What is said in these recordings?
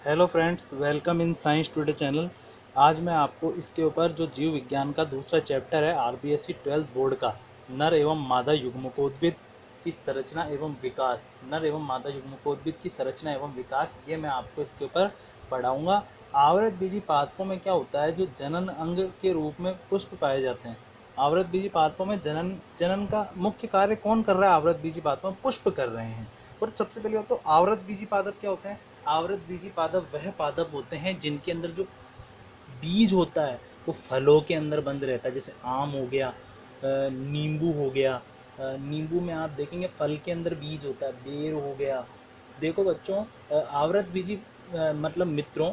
Hello friends, welcome in science today channel. आज मैं आपको इसके ऊपर जो जीव विज्ञान का दूसरा चैप्टर है आरबीएससी 12th बोर्ड का नर एवं मादा युग्मकोद्भिद की संरचना एवं विकास, नर एवं मादा युग्मकोद्भिद की संरचना एवं विकास, ये मैं आपको इसके ऊपर पढ़ाऊँगा। आवृतबीजी पादपों में क्या होता है, जो जनन अंग के रूप में पुष्प पाए जाते हैं। आवृतबीजी पादपों में जनन का मुख्य कार्य कौन कर रहा है? आवृतबीजी पादपों में पुष्प कर रहे हैं। और सबसे पहले तो आवृतबीजी पादप क्या होते हैं? आवृतबीजी पादप वह पादप होते हैं जिनके अंदर जो बीज होता है वो फलों के अंदर बंद रहता है। जैसे आम हो गया, नींबू हो गया। नींबू में आप देखेंगे फल के अंदर बीज होता है। बेर हो गया। देखो बच्चों, आवृतबीजी मतलब मित्रों,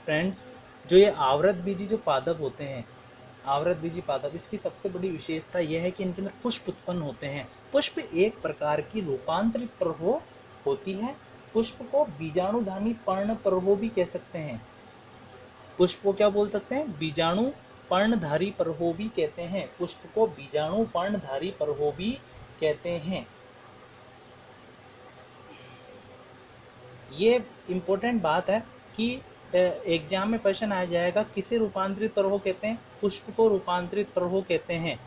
फ्रेंड्स, जो ये आवृतबीजी जो पादप होते हैं, आवृतबीजी पादप, इसकी सबसे बड़ी विशेषता यह है कि इनके अंदर पुष्प उत्पन्न होते हैं। पुष्प एक प्रकार की रूपांतरित पर्व होती है। पुष्प को बीजाणुधानी पर्णपर्वो भी कह सकते हैं। पुष्प को क्या बोल सकते हैं? बीजाणु पर्णधारी पर्वो भी कहते हैं। पुष्प को बीजाणु पर्णधारी पर्वो भी कहते हैं। ये इम्पोर्टेंट बात है कि एग्जाम में क्वेश्चन आ जाएगा, किसे रूपांतरित पर्वो कहते हैं? पुष्प को रूपांतरित पर्वो कहते हैं।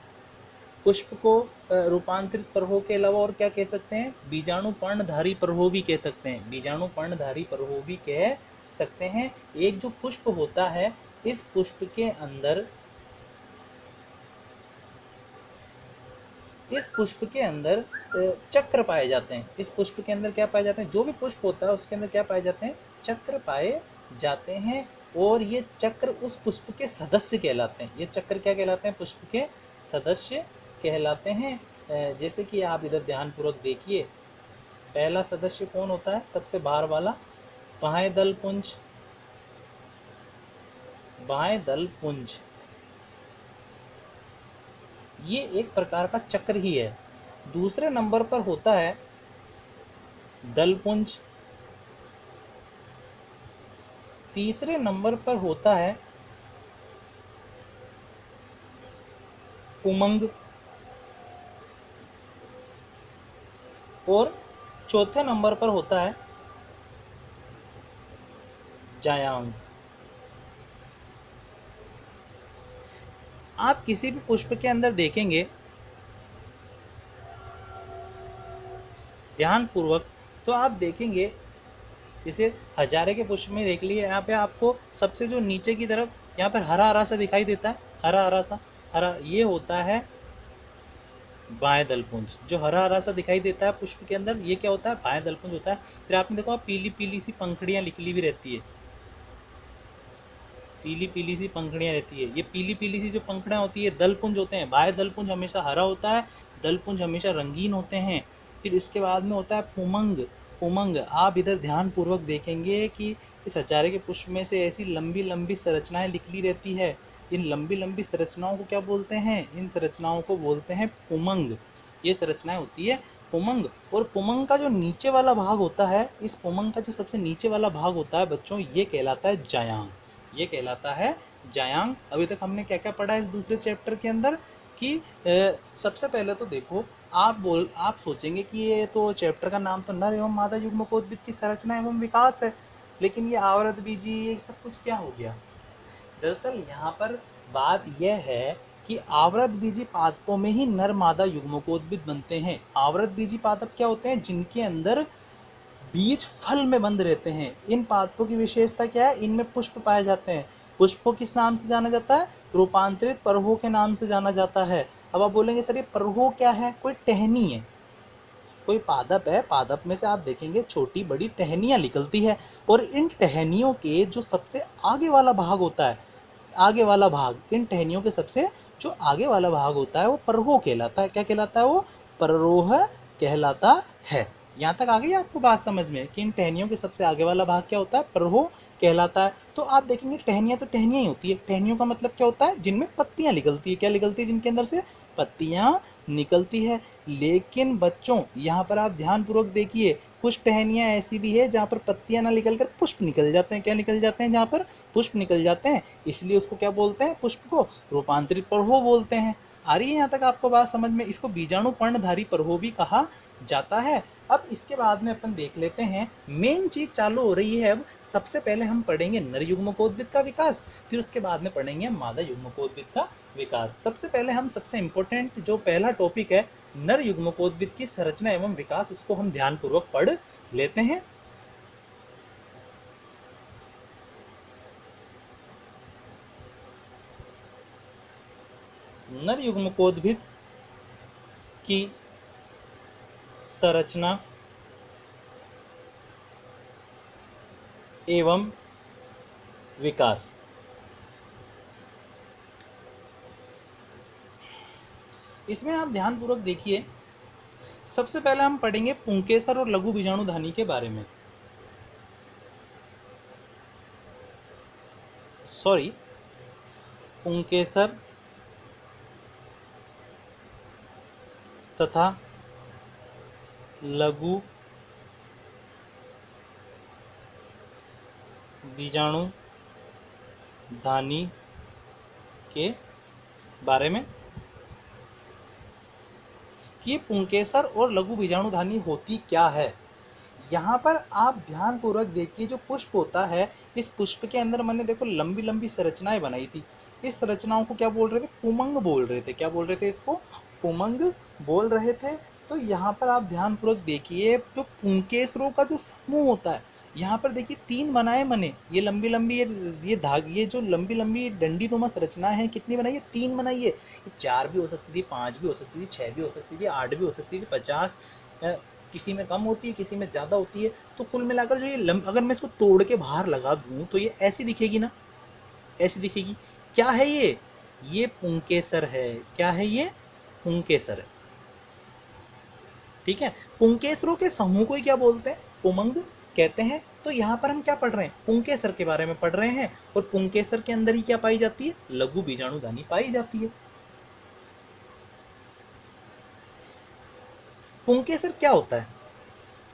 पुष्प को रूपांतरित पर्वों के अलावा और क्या कह सकते हैं? बीजाणु पर्णधारी पर्वो भी कह सकते हैं। बीजाणु पर्णधारी पर्वो भी कह सकते हैं। एक जो पुष्प होता है, इस पुष्प के अंदर चक्र पाए जाते हैं। इस पुष्प के अंदर क्या पाए जाते हैं? जो भी पुष्प होता है उसके अंदर क्या पाए जाते हैं? चक्र पाए जाते हैं। और ये चक्र उस पुष्प के सदस्य कहलाते हैं। ये चक्र क्या कहलाते हैं? पुष्प के सदस्य कहलाते हैं। जैसे कि आप इधर ध्यानपूर्वक देखिए, पहला सदस्य कौन होता है? सबसे बाहर वाला बाह्य दल पुंज। बाह्य दल पुंज ये एक प्रकार का चक्र ही है। दूसरे नंबर पर होता है दलपुंज। तीसरे नंबर पर होता है पुमंग। और चौथे नंबर पर होता है जायांग। आप किसी भी पुष्प के अंदर देखेंगे ध्यानपूर्वक, तो आप देखेंगे, जैसे हजारे के पुष्प में देख लिए, यहाँ पे आपको सबसे जो नीचे की तरफ यहाँ पर हरा हरा सा दिखाई देता है, हरा हरा सा, हरा, ये होता है बाह्य दलपुंज। जो हरा हरा सा दिखाई देता है पुष्प के अंदर, ये क्या होता है? बाह्य दलपुंज होता है। फिर आपने देखो पीली पीली सी पंखुड़ियाँ निकली भी रहती है। पीली पीली सी पंखुड़ियाँ रहती है। ये पीली पीली सी जो पंखुड़ियाँ होती है दलपुंज होते हैं। बाह्य दलपुंज हमेशा हरा होता है, दलपुंज हमेशा रंगीन होते हैं। फिर इसके बाद में होता है पुमंग। पुमंग, आप इधर ध्यानपूर्वक देखेंगे कि इस हजारे के पुष्प में से ऐसी लंबी लंबी संरचनाएं निकली रहती है। इन लंबी लंबी संरचनाओं को क्या बोलते हैं? इन संरचनाओं को बोलते हैं पुमंग। ये संरचनाएं होती है पुमंग। और पुमंग का जो नीचे वाला भाग होता है, इस पुमंग का जो सबसे नीचे वाला भाग होता है बच्चों, ये कहलाता है जायांग। ये कहलाता है जायांग। अभी तक हमने क्या क्या पढ़ा है इस दूसरे चैप्टर के अंदर कि सबसे पहले तो देखो, आप सोचेंगे कि ये तो चैप्टर का नाम तो नर एवं मादा युग्मकोद्भिद की संरचना एवं विकास है, लेकिन ये आवृतबीजी ये सब कुछ क्या हो गया? दरअसल यहाँ पर बात यह है कि आवृतबीजी पादपों में ही नर मादा युग्मकोद्भिद बनते हैं। आवृतबीजी पादप क्या होते हैं? जिनके अंदर बीज फल में बंद रहते हैं। इन पादपों की विशेषता क्या है? इनमें पुष्प पाए जाते हैं। पुष्प को किस नाम से जाना जाता है? रूपांतरित पर्वों के नाम से जाना जाता है। अब आप बोलेंगे सर ये पर्वो क्या है? कोई टहनी है, कोई पादप है, पादप में से आप देखेंगे छोटी बड़ी टहनियाँ निकलती है। और इन टहनियों के जो सबसे आगे वाला भाग होता है, आगे वाला भाग, इन टहनियों के सबसे जो आगे वाला भाग होता है वो पर्वो कहलाता है। क्या कहलाता है? वो पर्वोह कहलाता है। यहाँ तक आ गई आपको बात समझ में कि इन टहनियों के सबसे आगे वाला भाग क्या होता है? पर्वो कहलाता है। तो आप देखेंगे टहनियाँ तो टहनियाँ ही होती है। टहनियों का मतलब क्या होता है? जिनमें पत्तियाँ निकलती है। क्या निकलती है जिनके अंदर से? पत्तियाँ निकलती है। लेकिन बच्चों यहाँ पर आप ध्यानपूर्वक देखिए, कुछ टहनियाँ ऐसी भी है जहाँ पर पत्तियाँ ना निकल कर पुष्प निकल जाते हैं। क्या निकल जाते हैं? जहाँ पर पुष्प निकल जाते हैं, इसलिए उसको क्या बोलते हैं? पुष्प को रूपांतरित पर्वो बोलते हैं। आ रही है यहाँ तक आपको बात समझ में? इसको बीजाणु पर्णधारी पर्वो भी कहा जाता है। अब इसके बाद में अपन देख लेते हैं, मेन चीज चालू हो रही है अब। सबसे पहले हम पढ़ेंगे नर युग्मकोद्भिद का विकास, फिर उसके बाद में पढ़ेंगे मादा युग्मकोद्भिद का विकास। सबसे पहले हम सबसे इंपॉर्टेंट जो पहला टॉपिक है नर युग्मकोद्भिद की संरचना एवं विकास, उसको हम ध्यानपूर्वक पढ़ लेते हैं। नर युग्मकोद्भिद की संरचना एवं विकास। इसमें आप ध्यानपूर्वक देखिए, सबसे पहले हम पढ़ेंगे पुंकेसर और लघु बीजाणुधानी के बारे में। पुंकेसर तथा लघु बीजाणुधानी के बारे में कि पुंकेसर और लघु बीजाणुधानी होती क्या है। यहाँ पर आप ध्यानपूर्वक देखिए, जो पुष्प होता है, इस पुष्प के अंदर मैंने देखो लंबी लंबी संरचनाएं बनाई थी। इस संरचनाओं को क्या बोल रहे थे? पुमंग बोल रहे थे। क्या बोल रहे थे? इसको पुमंग बोल रहे थे। तो यहाँ पर आप ध्यानपूर्वक देखिए, तो पुंकेसरों का जो समूह होता है, यहाँ पर देखिए 3 बनाए मैंने, ये लंबी लंबी ये जो लंबी लंबी डंडीनुमा संरचनाएं हैं, कितनी बनाई है? 3 बनाई है। ये 4 भी हो सकती थी, 5 भी हो सकती थी, 6 भी हो सकती थी, 8 भी हो सकती थी, 50 किसी में कम होती है, किसी में ज़्यादा होती है। तो कुल मिलाकर जो ये अगर मैं इसको तोड़ के बाहर लगा दूँ तो ये ऐसी दिखेगी ना, ऐसी दिखेगी। क्या है ये पुंकेसर है। क्या है ये? पुंकेसर है। ठीक है, पुंकेसरों के समूह को ही क्या बोलते हैं? पुमंग कहते हैं। तो यहाँ पर हम क्या पढ़ रहे हैं? पुंकेसर के बारे में पढ़ रहे हैं। और पुंकेसर के अंदर ही क्या पाई जाती है? लघु बीजाणुधानी पाई जाती है। पुंकेसर क्या होता है?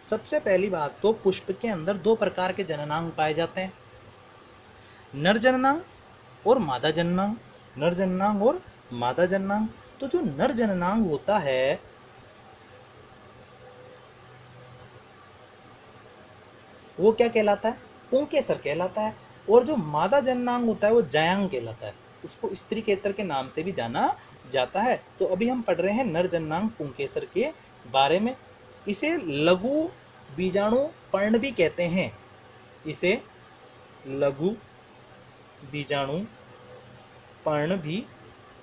सबसे पहली बात तो पुष्प के अंदर 2 प्रकार के जननांग पाए जाते हैं, नर जननांग और मादा जननांग। नर जननांग और मादा जननांग। तो जो नर जननांग होता है वो क्या कहलाता है? पुंकेसर कहलाता है। और जो मादा जननांग होता है वो जयांग कहलाता है। उसको स्त्री केसर के नाम से भी जाना जाता है। तो अभी हम पढ़ रहे हैं नर जननांग पुंकेसर के बारे में। इसे लघु बीजाणु पर्ण भी कहते हैं। इसे लघु बीजाणु पर्ण भी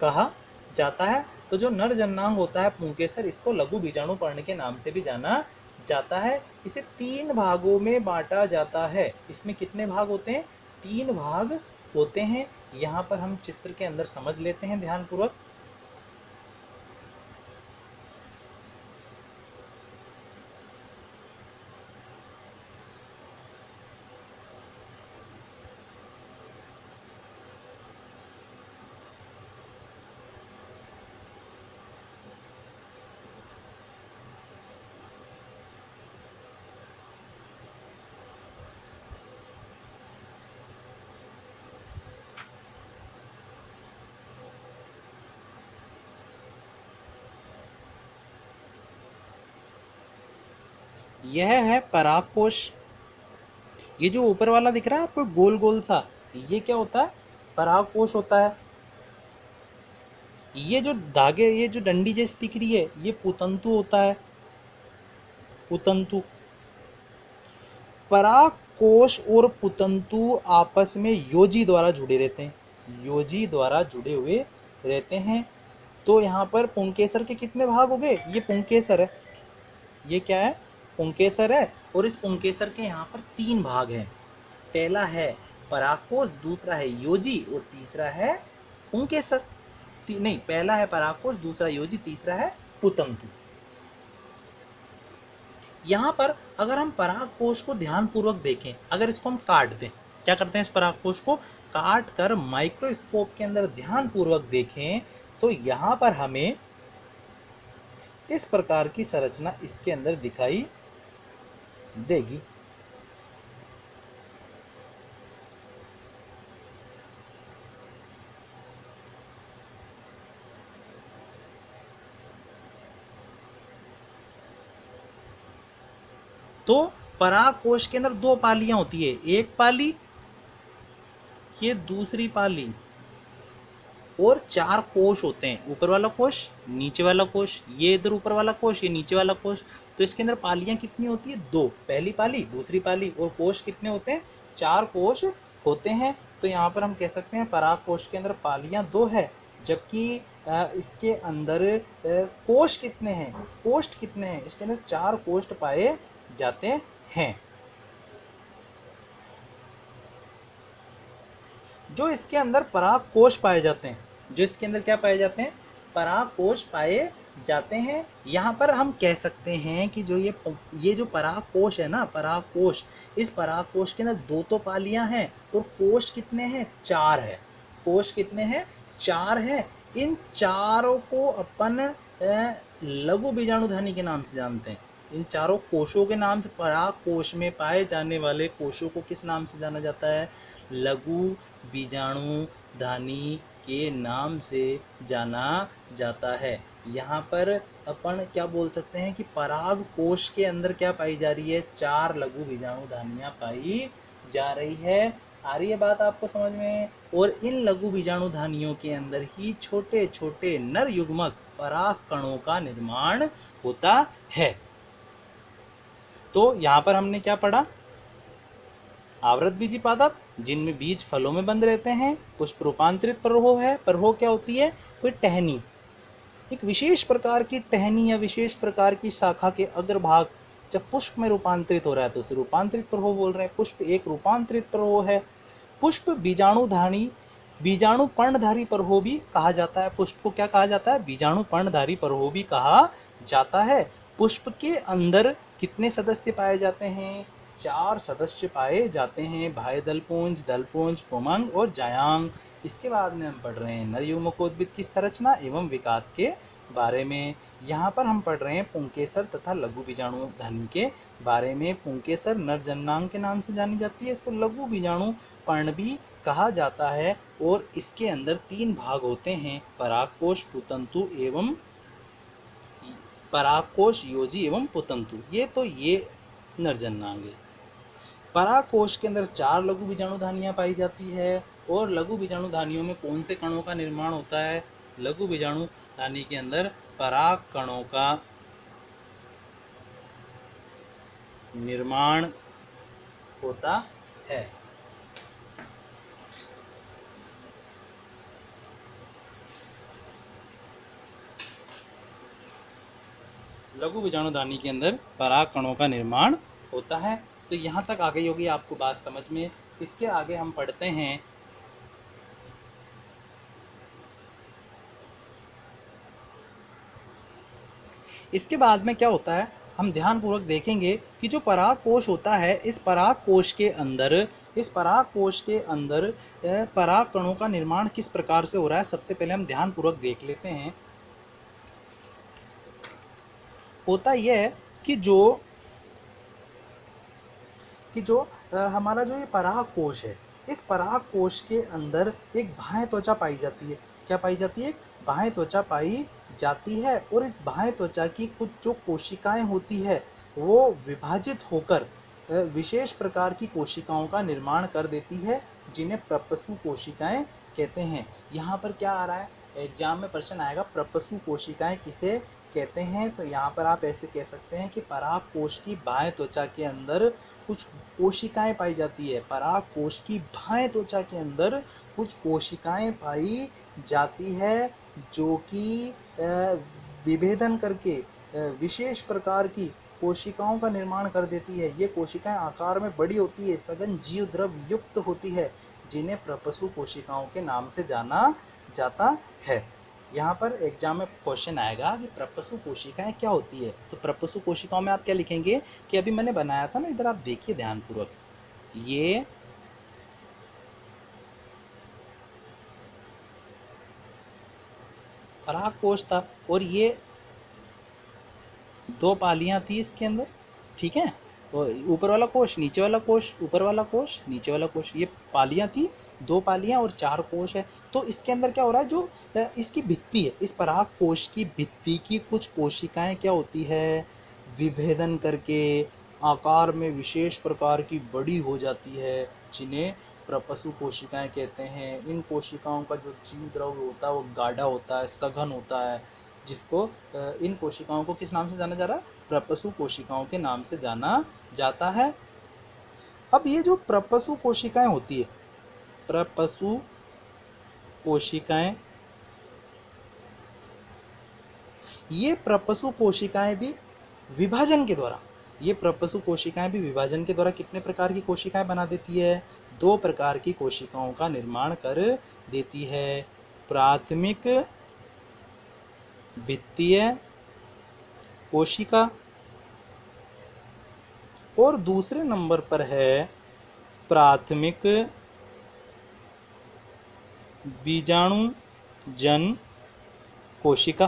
कहा जाता है। तो जो नर जननांग होता है पुंकेसर, इसको लघु बीजाणु पर्ण के नाम से भी जाना जाता है। इसे 3 भागों में बांटा जाता है। इसमें कितने भाग होते हैं? 3 भाग होते हैं। यहाँ पर हम चित्र के अंदर समझ लेते हैं ध्यानपूर्वक। यह है परागकोश। ये जो ऊपर वाला दिख रहा है आपको गोल गोल सा, ये क्या होता है? परागकोश होता है। ये जो धागे, ये जो डंडी जैसी दिख रही है, ये पुतंतु होता है। पुतंतु। परागकोश और पुतंतु आपस में योजी द्वारा जुड़े रहते हैं। योजी द्वारा जुड़े हुए रहते हैं। तो यहाँ पर पुंकेसर के कितने भाग हो गए? ये पुंकेसर है। ये क्या है? पुंकेसर है। और इस पुंकेसर के यहाँ पर 3 भाग हैं। पहला है परागकोश, दूसरा है योजी और तीसरा है पुंकेसर। नहीं, पहला है परागकोश, दूसरा योजी, तीसरा है पुतंतु। यहाँ पर अगर हम परागकोश को ध्यानपूर्वक देखें, अगर इसको हम काट दें, क्या करते हैं? इस परागकोश को काट कर माइक्रोस्कोप के अंदर ध्यानपूर्वक देखें तो यहाँ पर हमें इस प्रकार की संरचना इसके अंदर दिखाई देगी। तो पराग कोश के अंदर दो पालियां होती है, एक पाली, ये दूसरी पाली, और चार कोश होते हैं, ऊपर वाला कोश, नीचे वाला कोश, ये इधर ऊपर वाला कोश, ये नीचे वाला कोश। तो इसके अंदर पालियां कितनी होती है? दो, पहली पाली, दूसरी पाली। और कोश कितने होते हैं? चार कोश होते हैं। तो यहाँ पर हम कह सकते हैं पराग कोश के अंदर पालियां दो है, जबकि इसके अंदर कोश कितने हैं? कोष्ठ कितने हैं? इसके अंदर चार कोष्ठ पाए जाते हैं। जो इसके अंदर पराग कोश पाए जाते हैं, जो इसके अंदर क्या पाए जाते हैं? पराग कोश पाए जाते हैं। यहाँ पर हम कह सकते हैं कि जो ये जो पराग कोश है ना, पराग कोश, इस पराग कोश के अंदर दो तो पालियां हैं और कोश कितने हैं? चार है। कोश कितने हैं? चार है। इन चारों को अपन लघु बीजाणुधानी के नाम से जानते हैं। इन चारों कोशों के नाम से, पराग कोश में पाए जाने वाले कोशों को किस नाम से जाना जाता है? लघु बीजाणुधानी के नाम से जाना जाता है। यहाँ पर अपन क्या बोल सकते हैं कि पराग कोश के अंदर क्या पाई जा रही है? चार लघु बीजाणुधानियां पाई जा रही है। आ रही है बात आपको समझ में? और इन लघु बीजाणुधानियों के अंदर ही छोटे छोटे नर युग्मक पराग कणों का निर्माण होता है। तो यहाँ पर हमने क्या पढ़ा? आवृत बीजी पादप, जिनमें बीज फलों में बंद रहते हैं। पुष्प रूपांतरित प्ररोह है। प्ररोह क्या होती है? कोई टहनी, एक विशेष प्रकार की टहनी या विशेष प्रकार की शाखा के अग्रभाग जब पुष्प में रूपांतरित हो रहा है तो उसे रूपांतरित प्ररोह बोल रहे हैं। पुष्प एक रूपांतरित प्ररोह है। पुष्प बीजाणुधानी, बीजाणु पर्णधारी प्ररोह भी कहा जाता है। पुष्प को क्या कहा जाता है? बीजाणु पर्णधारी प्ररोह भी कहा जाता है। पुष्प के अंदर कितने सदस्य पाए जाते हैं? चार सदस्य पाए जाते हैं, बाह्य दलपुंज, दलपुंज, पुमंग और जायांग। इसके बाद में हम पढ़ रहे हैं नर युग्मकोद्भिद की संरचना एवं विकास के बारे में। यहाँ पर हम पढ़ रहे हैं पुंकेसर तथा लघु बीजाणुधानी के बारे में। पुंकेसर नर जननांग के नाम से जानी जाती है। इसको लघु बीजाणु पर्ण भी कहा जाता है। और इसके अंदर तीन भाग होते हैं, परागकोश, पुतंतु एवं परागकोश, योजी एवं पुतंतु। ये नर जननांग है। परागकोश के अंदर चार लघु बीजाणुधानियां पाई जाती है। और लघु बीजाणुधानियों में कौन से कणों का निर्माण होता है? लघु बीजाणुधानी के अंदर पराग कणों का निर्माण होता है। लघु बीजाणुधानी के अंदर पराग कणों का निर्माण होता है। तो यहाँ तक आ गई होगी आपको बात समझ में। इसके आगे हम पढ़ते हैं इसके बाद में क्या होता है, हम ध्यानपूर्वक देखेंगे कि जो पराग कोश होता है, इस पराग कोश के अंदर पराग कणों का निर्माण किस प्रकार से हो रहा है, सबसे पहले हम ध्यानपूर्वक देख लेते हैं। होता यह है कि जो हमारा जो ये पराग कोश है, इस पराग कोश के अंदर एक बाह्य त्वचा पाई जाती है। क्या पाई जाती है? बाह्य त्वचा पाई जाती है। और इस बाह्य त्वचा की कुछ जो कोशिकाएं होती है वो विभाजित होकर विशेष प्रकार की कोशिकाओं का निर्माण कर देती है, जिन्हें प्रपसु कोशिकाएं कहते हैं। यहाँ पर क्या आ रहा है, एग्जाम में प्रश्न आएगा, प्रपसु कोशिकाएं किसे कहते हैं? तो यहाँ पर आप ऐसे कह सकते हैं कि पराग कोश की बाह्य त्वचा के अंदर कुछ कोशिकाएं पाई जाती है। पराग कोश की बाह्य त्वचा के अंदर कुछ कोशिकाएं पाई जाती है, जो कि विभेदन करके विशेष प्रकार की कोशिकाओं का निर्माण कर देती है। ये कोशिकाएं आकार में बड़ी होती है, सघन जीव द्रव युक्त होती है, जिन्हें प्रपसु कोशिकाओं के नाम से जाना जाता है। यहाँ पर एग्जाम में क्वेश्चन आएगा कि प्रपसु कोशिकाएं क्या होती है। तो प्रपसु कोशिकाओं में आप क्या लिखेंगे कि अभी मैंने बनाया था ना, इधर आप देखिए ध्यानपूर्वक, ये पराग कोश था और ये दो पालियां थी इसके अंदर, ठीक है। तो ऊपर वाला कोश, नीचे वाला कोश, ऊपर वाला कोश, नीचे वाला कोश, ये पालियां थी, दो पालियां और चार कोश है। तो इसके अंदर क्या हो रहा है, जो इसकी भित्ति है, इस पराग कोश की भित्ति की कुछ कोशिकाएं क्या होती है, विभेदन करके आकार में विशेष प्रकार की बड़ी हो जाती है, जिन्हें प्रपसु कोशिकाएं कहते हैं। इन कोशिकाओं का जो जीव द्रव्य होता है वो गाढ़ा होता है, सघन होता है, जिसको इन कोशिकाओं को किस नाम से जाना जा रहा है? प्रपसु कोशिकाओं के नाम से जाना जाता है। अब ये जो प्रपसु कोशिकाएं होती है, प्रपसु कोशिकाएं, ये प्रपसु कोशिकाएं भी विभाजन के द्वारा, ये प्रपसु कोशिकाएं भी विभाजन के द्वारा कितने प्रकार की कोशिकाएं बना देती है? 2 प्रकार की कोशिकाओं का निर्माण कर देती है। प्राथमिक भित्तीय कोशिका और दूसरे नंबर पर है प्राथमिक बीजाणुजन कोशिका।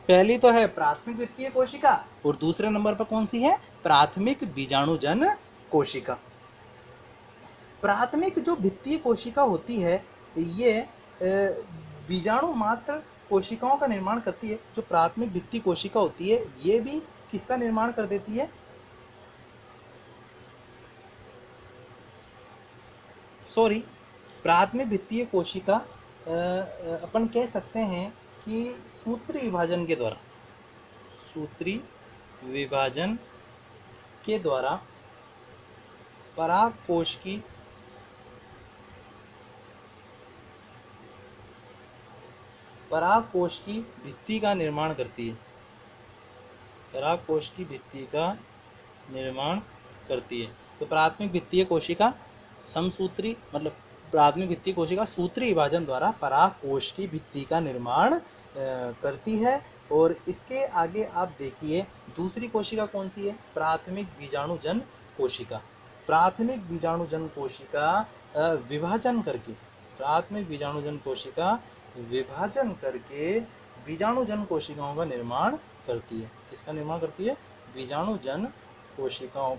पहली तो है प्राथमिक भित्तीय कोशिका और दूसरे नंबर पर कौन सी है? प्राथमिक बीजाणुजन कोशिका। प्राथमिक जो भित्तीय कोशिका होती है ये बीजाणु मात्र कोशिकाओं का निर्माण करती है। जो प्राथमिक भित्तीय कोशिका होती है ये भी किसका निर्माण कर देती है? प्राथमिक भित्तीय कोशिका अपन कह सकते हैं कि सूत्री विभाजन के द्वारा, सूत्री विभाजन के द्वारा पराग कोश की भित्ति का निर्माण करती है, पराग कोश की भित्ति का निर्माण करती है। तो प्राथमिक भित्तीय कोशिका समसूत्री, मतलब प्राथमिक भित्तीय कोशिका सूत्री विभाजन द्वारा पराग कोश की भित्ति का निर्माण करती है। और इसके आगे आप देखिए दूसरी कोशिका कौन सी है? प्राथमिक बीजाणुजन कोशिका। प्राथमिक बीजाणुजन कोशिका विभाजन करके, प्राथमिक बीजाणुजन कोशिका विभाजन करके बीजाणुजन कोशिकाओं का निर्माण करती है। किसका निर्माण करती है? बीजाणुजन कोशिकाओं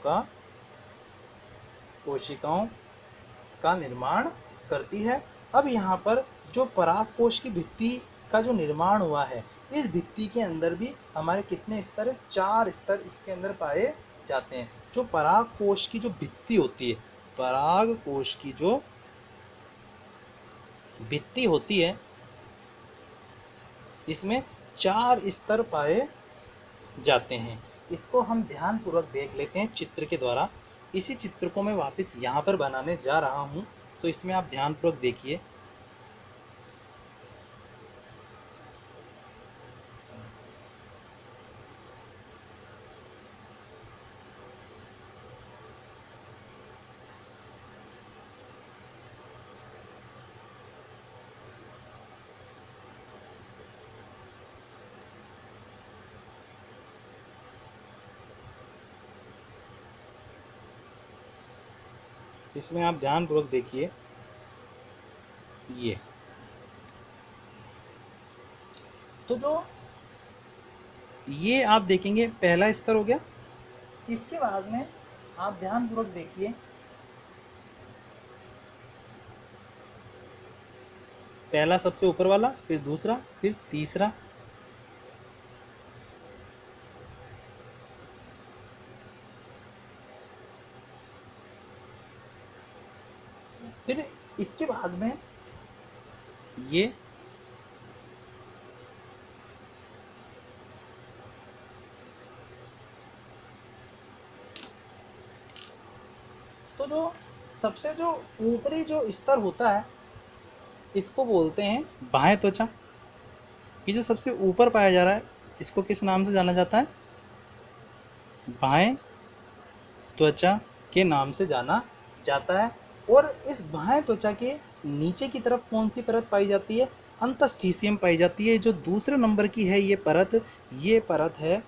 का निर्माण करती है। अब यहाँ पर जो परागकोश की भित्ति का जो निर्माण हुआ है, इस भित्ति के अंदर भी हमारे कितने स्तर है? 4 स्तर इसके अंदर पाए जाते हैं। जो परागकोश की जो भित्ति होती है, परागकोश की जो भित्ति होती है, इसमें 4 स्तर पाए जाते हैं। इसको हम ध्यानपूर्वक देख लेते हैं चित्र के द्वारा। इसी चित्र को मैं वापस यहाँ पर बनाने जा रहा हूँ, तो इसमें आप ध्यानपूर्वक देखिए। इसमें आप ध्यानपूर्वक देखिए, तो जो ये आप देखेंगे पहला स्तर हो गया। इसके बाद में आप ध्यानपूर्वक देखिए, पहला सबसे ऊपर वाला, फिर दूसरा, फिर तीसरा, फिर इसके बाद में ये तो जो सबसे जो ऊपरी जो स्तर होता है इसको बोलते हैं बाह्य त्वचा। ये जो सबसे ऊपर पाया जा रहा है इसको किस नाम से जाना जाता है? बाह्य त्वचा के नाम से जाना जाता है। और इस बाह्य त्वचा के नीचे की तरफ कौन सी परत पाई जाती है? अंतस्थीसियम पाई जाती है। जो दूसरे नंबर की है ये परत है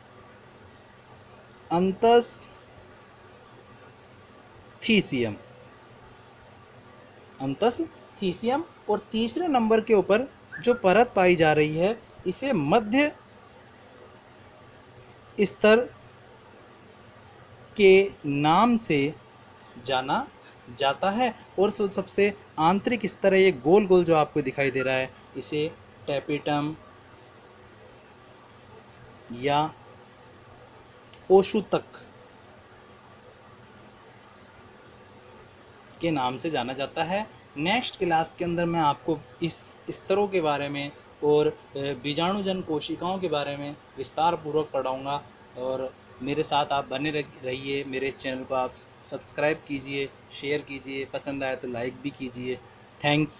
अंतस्थीसियम। और तीसरे नंबर के ऊपर जो परत पाई जा रही है इसे मध्य स्तर के नाम से जाना जाता है। और सबसे आंतरिक स्तर है ये गोल गोल जो आपको दिखाई दे रहा है, इसे टैपेटम या पोषुतक के नाम से जाना जाता है। नेक्स्ट क्लास के अंदर मैं आपको इस स्तरों के बारे में और बीजाणुजन कोशिकाओं के बारे में विस्तार पूर्वक पढ़ाऊँगा। और मेरे साथ आप बने रहिए। मेरे चैनल को आप सब्सक्राइब कीजिए, शेयर कीजिए, पसंद आए तो लाइक भी कीजिए। थैंक्स।